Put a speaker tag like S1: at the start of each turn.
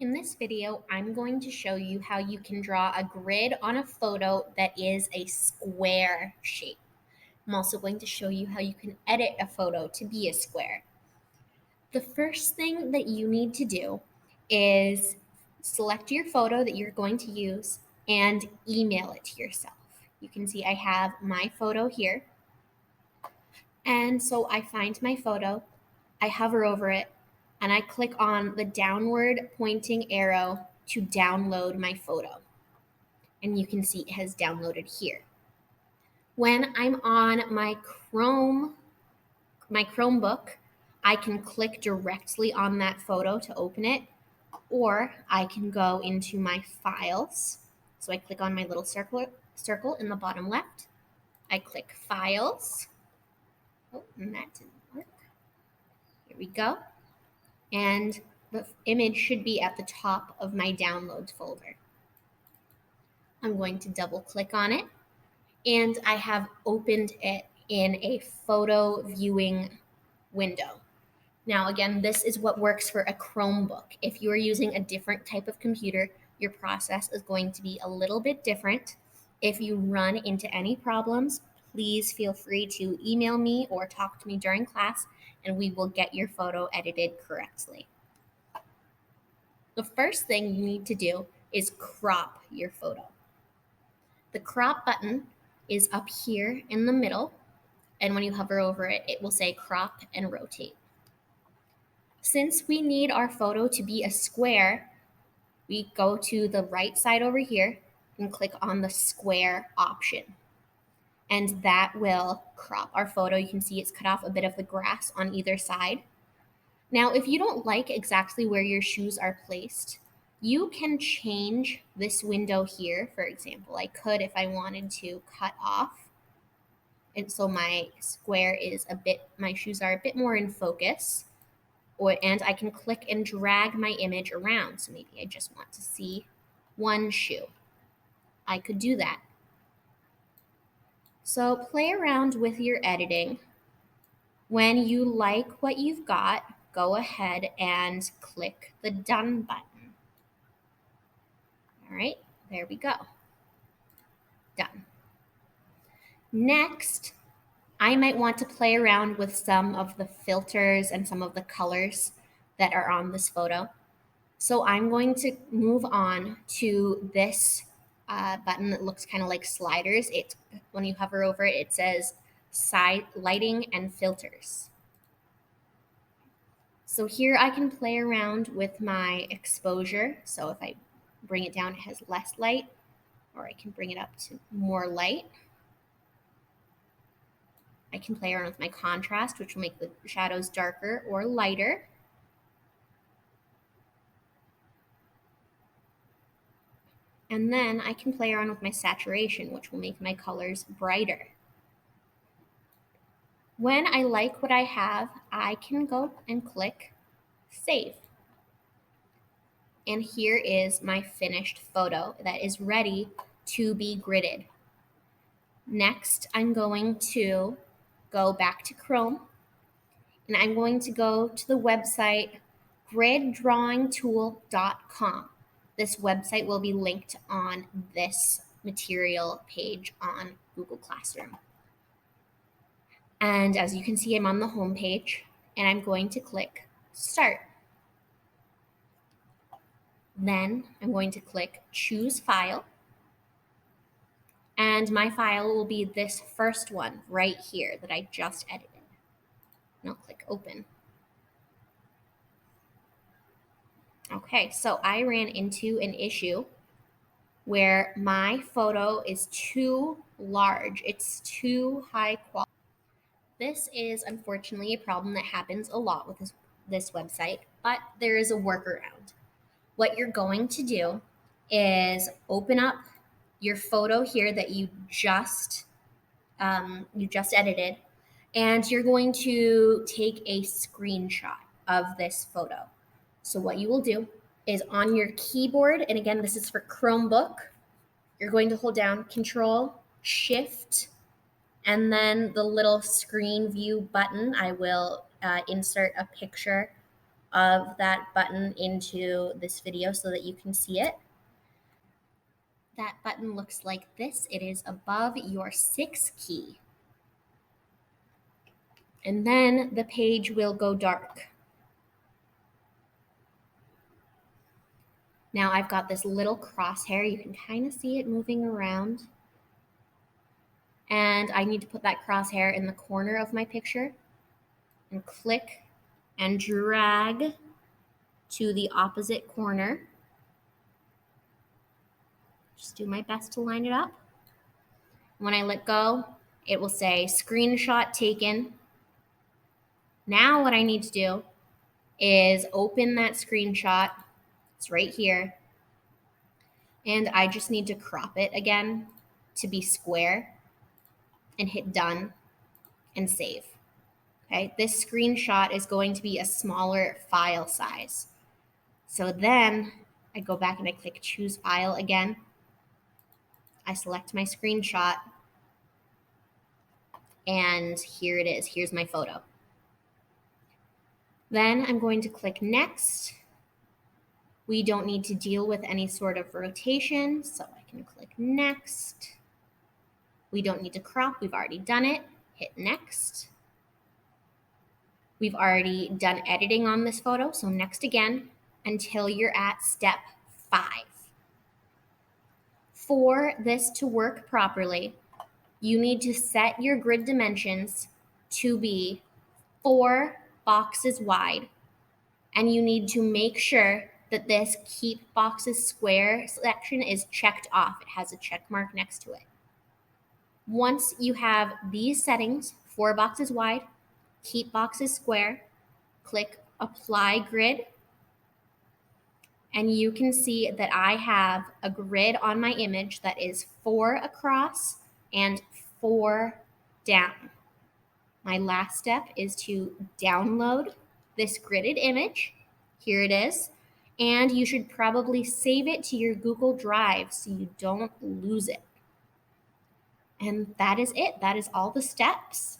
S1: In this video, I'm going to show you how you can draw a grid on a photo that is a square shape. I'm also going to show you how you can edit a photo to be a square. The first thing that you need to do is select your photo that you're going to use and email it to yourself. You can see I have my photo here. And so I find my photo, I hover over it, and I click on the downward pointing arrow to download my photo. And you can see it has downloaded here. When I'm on my Chromebook, I can click directly on that photo to open it, or I can go into my files. So I click on my little circle in the bottom left. I click files. Oh, and that didn't work. Here we go. And the image should be at the top of my downloads folder. I'm going to double click on it, and I have opened it in a photo viewing window. Now, again, this is what works for a Chromebook. If you are using a different type of computer, your process is going to be a little bit different. If you run into any problems, please feel free to email me or talk to me during class, and we will get your photo edited correctly. The first thing you need to do is crop your photo. The crop button is up here in the middle, and when you hover over it, it will say crop and rotate. Since we need our photo to be a square, we go to the right side over here and click on the square option. And that will crop our photo. You can see it's cut off a bit of the grass on either side. Now, if you don't like exactly where your shoes are placed, you can change this window here. For example, I could, if I wanted to, cut off. And so my square is my shoes are a bit more in focus. And I can click and drag my image around. So maybe I just want to see one shoe. I could do that. So play around with your editing. When you like what you've got, go ahead and click the Done button. All right, there we go. Done. Next, I might want to play around with some of the filters and some of the colors that are on this photo. So I'm going to move on to this button that looks kind of like sliders. When you hover over it, it says Side Lighting and Filters. So here I can play around with my exposure. So if I bring it down, it has less light, or I can bring it up to more light. I can play around with my contrast, which will make the shadows darker or lighter. And then I can play around with my saturation, which will make my colors brighter. When I like what I have, I can go and click Save. And here is my finished photo that is ready to be gridded. Next, I'm going to go back to Chrome, and I'm going to go to the website griddrawingtool.com. This website will be linked on this material page on Google Classroom. And as you can see, I'm on the home page, and I'm going to click Start. Then I'm going to click Choose File. And my file will be this first one right here that I just edited. And I'll click Open. Okay, so I ran into an issue where my photo is too large. It's too high quality. This is unfortunately a problem that happens a lot with this website, but there is a workaround. What you're going to do is open up your photo here that you just edited, and you're going to take a screenshot of this photo. So what you will do is on your keyboard, and again, this is for Chromebook, you're going to hold down Control, Shift, and then the little screen view button. I will insert a picture of that button into this video so that you can see it. That button looks like this. It is above your 6 key. And then the page will go dark. Now I've got this little crosshair. You can kind of see it moving around. And I need to put that crosshair in the corner of my picture and click and drag to the opposite corner. Just do my best to line it up. When I let go, it will say screenshot taken. Now what I need to do is open that screenshot. It's right here. And I just need to crop it again to be square and hit done and save. Okay, this screenshot is going to be a smaller file size. So then I go back and I click choose file again. I select my screenshot and here it is. Here's my photo. Then I'm going to click next. We don't need to deal with any sort of rotation, so I can click next. We don't need to crop, we've already done it. Hit next. We've already done editing on this photo, so next again until you're at step 5. For this to work properly, you need to set your grid dimensions to be 4 boxes wide, and you need to make sure that this keep boxes square section is checked off. It has a check mark next to it. Once you have these settings, 4 boxes wide, keep boxes square, click apply grid, and you can see that I have a grid on my image that is 4 across and 4 down. My last step is to download this gridded image. Here it is. And you should probably save it to your Google Drive so you don't lose it. And that is it. That is all the steps.